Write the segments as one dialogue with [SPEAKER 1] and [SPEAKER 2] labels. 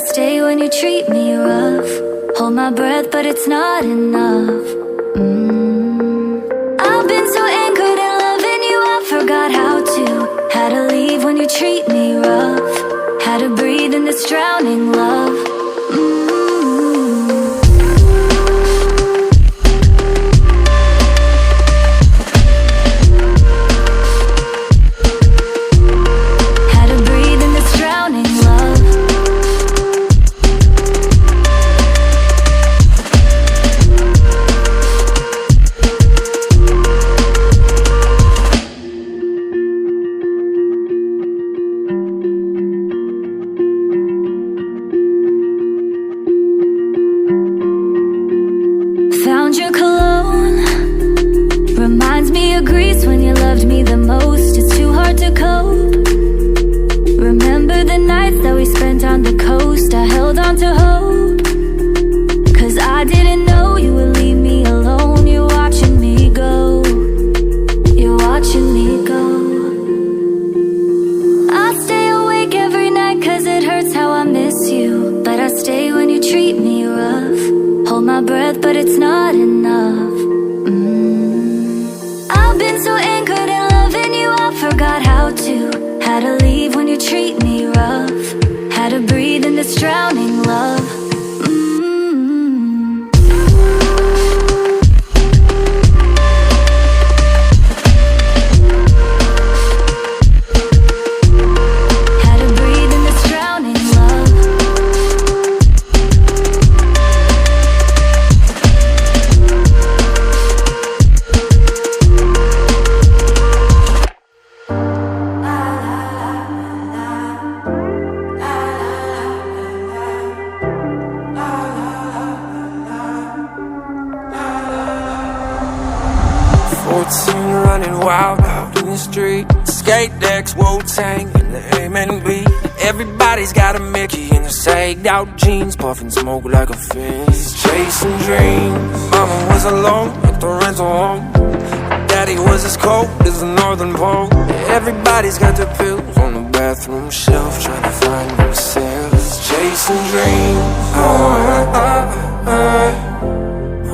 [SPEAKER 1] stay when you treat me rough. Hold my breath, but it's not enough. I've been so anchored in loving you, I forgot how to. Had to leave when you treat me rough. Had to breathe in this drowning love. Found your cologne, reminds me of Greece when you loved me the most. It's too hard to cope. Remember the nights that we spent on the coast. I held on to hope, 'cause I didn't know you would leave me alone. You're watching me go, you're watching me go. I stay awake every night 'cause it hurts how I miss you. But I stay when you treat me rough. Hold my breath, but it's not enough. I've been so anchored in loving you, I forgot how to. Had to leave when you treat me rough. Had to breathe in this drowning love.
[SPEAKER 2] Running wild out in the street. Skate decks, Wu-Tang, and the M&B. Everybody's got a Mikeyyy in the sagged out jeans, puffing smoke like a fiend. Chasing dreams. Mama was alone at the rental home. Daddy was as cold as the northern pole. Everybody's got their pills on the bathroom shelf, trying to find themselves. Chasing dreams.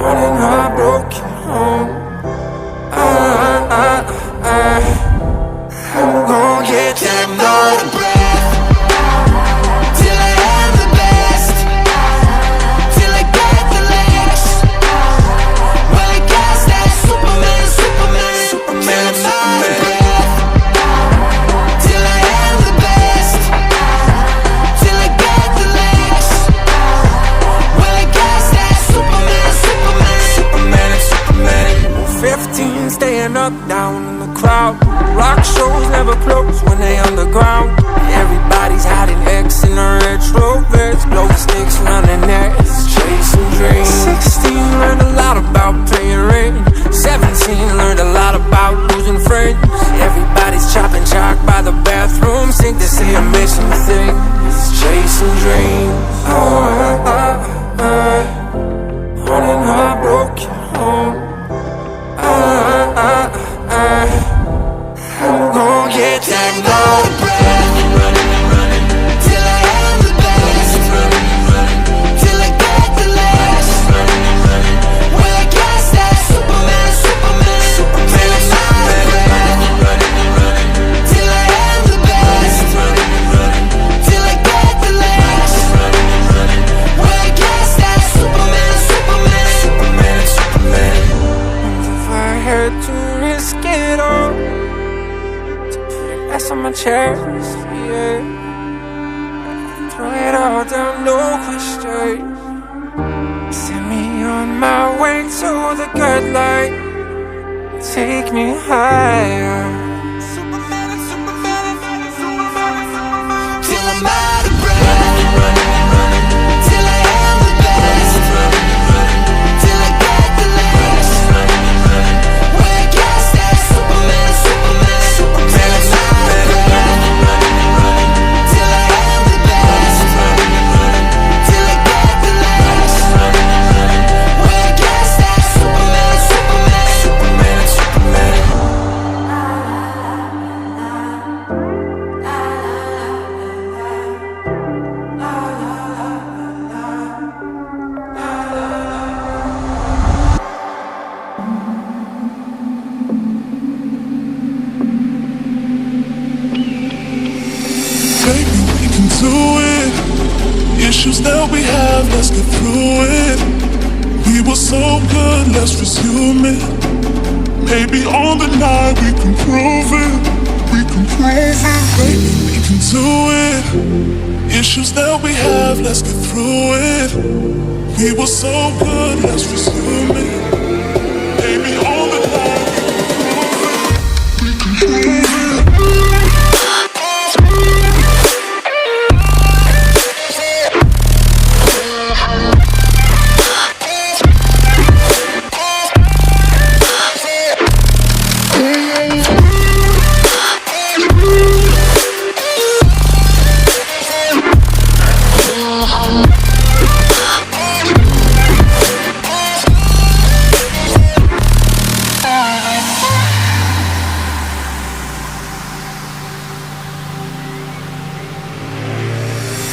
[SPEAKER 2] Running heartbroken home. I'm gon' get that another breath till I have the best, till I get the last. Well, I guess that Superman, another breath till I have the best, till I get the last. Well, I guess that Superman. 15 staying up, down in the crowd. Rock shows never close when they underground. Everybody's hiding X in the retro vets. Blow sticks running nets, chasing dreams. 16 learned a lot about paying rent. 17 learned a lot about losing friends. Everybody's chopping chalk by the bathroom sink to see a missing thing. It's chasing dreams. Running heartbroken home. I'm gon' get that another breath. Running till I have the best. Till I get the last. Well, I guess that's Superman. Another breath. Till I have the best. Till I get the last. Well, I guess that's Superman. If I had to risk it all to put an S on my chest, yeah, throw it all down, no question. Send me on my way to the good light. Take me higher. Till I'm out of breath. Till I have the best. Till I get the last. Well, I guess that's Superman. Till I have the best. Till I get the last. Well, I guess that's Superman.
[SPEAKER 3] Issues that we have, let's get through it. We were so good, let's resume it. Maybe on the night we can prove it. We can prove it. Maybe we can do it. Issues that we have, let's get through it. We were so good, let's resume it. Maybe on the night we can prove it.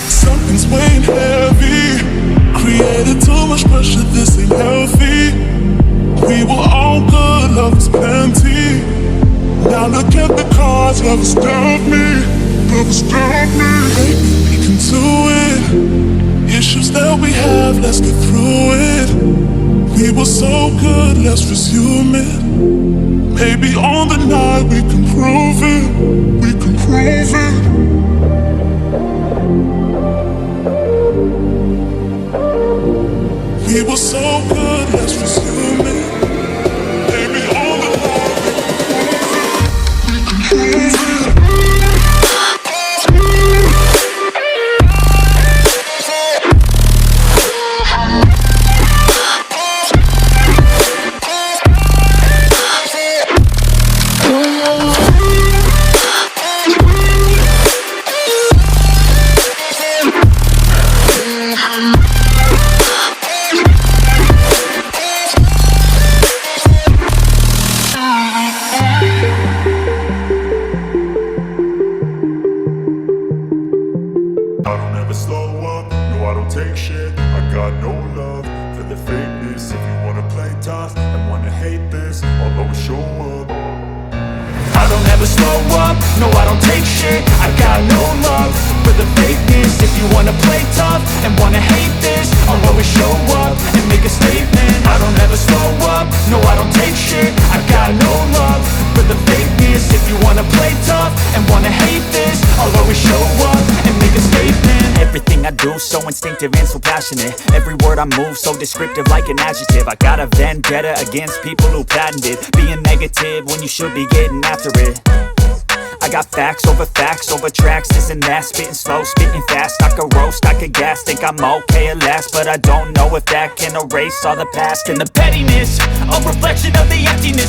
[SPEAKER 3] Something's weighing heavy. Created too much pressure, this ain't healthy. We were all good, love was plenty. Now look at the cards, love has dealt me. Love has dealt me. Maybe we can do it. Issues that we have, let's get through it. We were so good, let's resume it. Maybe on the night we can prove it. We can prove it. We were so good, let's resume it. Maybe all the night we can prove it.
[SPEAKER 4] I don't ever slow up, no I don't take shit. I got no love for the fakeness. If you wanna play tough and wanna hate this, I'll always show up.
[SPEAKER 5] I don't ever slow up, no I don't take shit. I got no love for the fakeness. If you wanna play tough and wanna hate this, I'll always show up and make a statement. I don't ever slow up, no I don't take shit. I got no love for the fakeness. If you wanna play tough and wanna hate this, I'll always show up and make a statement.
[SPEAKER 6] Everything I do, so instinctive and so passionate. Every word I move, so descriptive like an adjective. I got a vendetta against people who patented being negative when you should be getting after it. I got facts over tracks, this and that. Spitting slow, spitting fast. I could roast, I could gas. Think I'm okay at last, but I don't know if that can erase all the past.
[SPEAKER 5] And the pettiness, a reflection of the emptiness. A